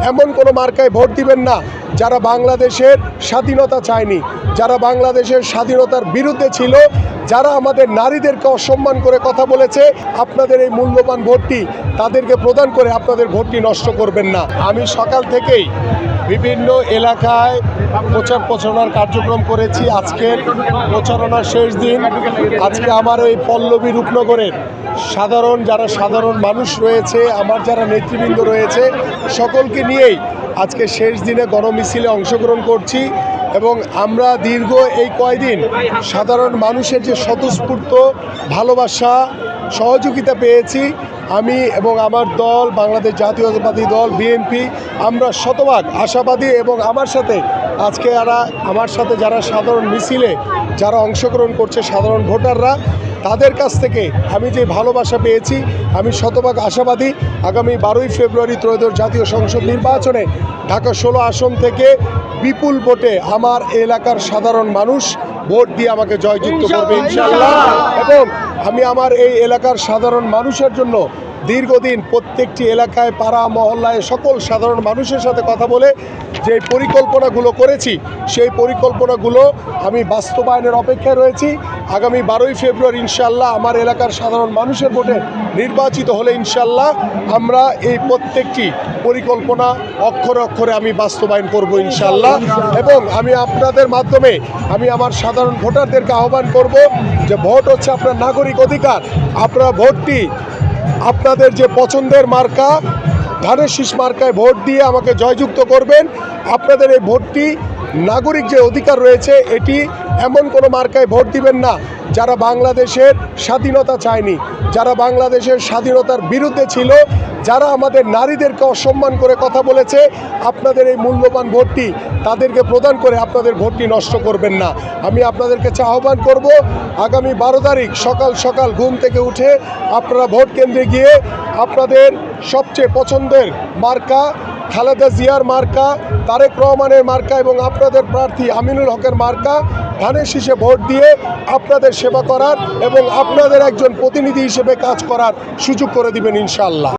এমন কোনো মার্কায় ভোট দিবেন না যারা বাংলাদেশের স্বাধীনতা চায়নি, যারা বাংলাদেশের স্বাধীনতার বিরুদ্ধে ছিল, যারা আমাদের নারীদেরকে অসম্মান করে কথা বলেছে। আপনাদের এই মূল্যবান ভোটটি তাদেরকে প্রদান করে আপনাদের ভোটটি নষ্ট করবেন না। আমি সকাল থেকেই বিভিন্ন এলাকায় প্রচার প্রচারণার কার্যক্রম করেছি। আজকের প্রচারণার শেষ দিন। আজকে আমার ওই পল্লবী রূপনগরের সাধারণ মানুষ রয়েছে, আমার যারা নেতৃবৃন্দ রয়েছে, সকলকে নিয়েই আজকে শেষ দিনে গণমিছিলে অংশগ্রহণ করছি। এবং আমরা দীর্ঘ এই কয়দিন সাধারণ মানুষের যে স্বতঃস্ফূর্ত ভালোবাসা সহযোগিতা পেয়েছি, আমি এবং আমার দল বাংলাদেশ জাতীয়তাবাদী দল বিএনপি আমরা শতভাগ আশাবাদী। এবং আমার সাথে আজকে আমার সাথে যারা সাধারণ মিছিলে যারা অংশগ্রহণ করছে, সাধারণ ভোটাররা, তাদের কাছ থেকে আমি যে ভালোবাসা পেয়েছি, আমি শতভাগ আশাবাদী আগামী 12ই ফেব্রুয়ারি ত্রয়োদশ জাতীয় সংসদ নির্বাচনে ঢাকা 16 আসন থেকে বিপুল ভোটে আমার এলাকার সাধারণ মানুষ ভোট দিয়ে আমাকে জয়যুক্ত করবে ইনশাআল্লাহ। এবং আমি আমার এই এলাকার সাধারণ মানুষের জন্য দীর্ঘদিন প্রত্যেকটি এলাকায় পাড়া মহল্লায় সকল সাধারণ মানুষের সাথে কথা বলে যে পরিকল্পনাগুলো করেছি, সেই পরিকল্পনাগুলো আমি বাস্তবায়নের অপেক্ষায় রয়েছি। আগামী 12ই ফেব্রুয়ারি ইনশাআল্লাহ আমার এলাকার সাধারণ মানুষের ভোটে নির্বাচিত হলে ইনশাআল্লাহ আমরা এই প্রত্যেকটি পরিকল্পনা অক্ষরে অক্ষরে আমি বাস্তবায়ন করব ইনশাআল্লাহ। এবং আমি আপনাদের মাধ্যমে আমি আমার সাধারণ ভোটারদেরকে আহ্বান করব যে ভোট হচ্ছে আপনার নাগরিক অধিকার। আপনারা ভোটটি আপনাদের যে পছন্দের মার্কা ধানের শীষ মার্কায় ভোট দিয়ে আমাকে জয়যুক্ত করবেন। আপনাদের এই ভোটটি নাগরিক যে অধিকার রয়েছে, এটি এমন কোনো মার্কায় ভোট দিবেন না যারা বাংলাদেশের স্বাধীনতা চায়নি, যারা বাংলাদেশের স্বাধীনতার বিরুদ্ধে ছিল, যারা আমাদের নারীদেরকে অসম্মান করে কথা বলেছে। আপনাদের এই মূল্যবান ভোটটি তাদেরকে প্রদান করে আপনাদের ভোটটি নষ্ট করবেন না। আমি আপনাদেরকে আহ্বান করব আগামী 12 তারিখ সকাল সকাল ঘুম থেকে উঠে আপনারা ভোট কেন্দ্রে গিয়ে আপনাদের সবচেয়ে পছন্দের মার্কা খালেদা জিয়ার মার্কা, তারেক রহমানের মার্কা এবং আপনাদের প্রার্থী আমিনুল হকের মার্কা ধানের শীষে ভোট দিয়ে আপনাদের সেবা করার এবং আপনাদের একজন প্রতিনিধি হিসেবে কাজ করার সুযোগ করে দিবেন ইনশাআল্লাহ।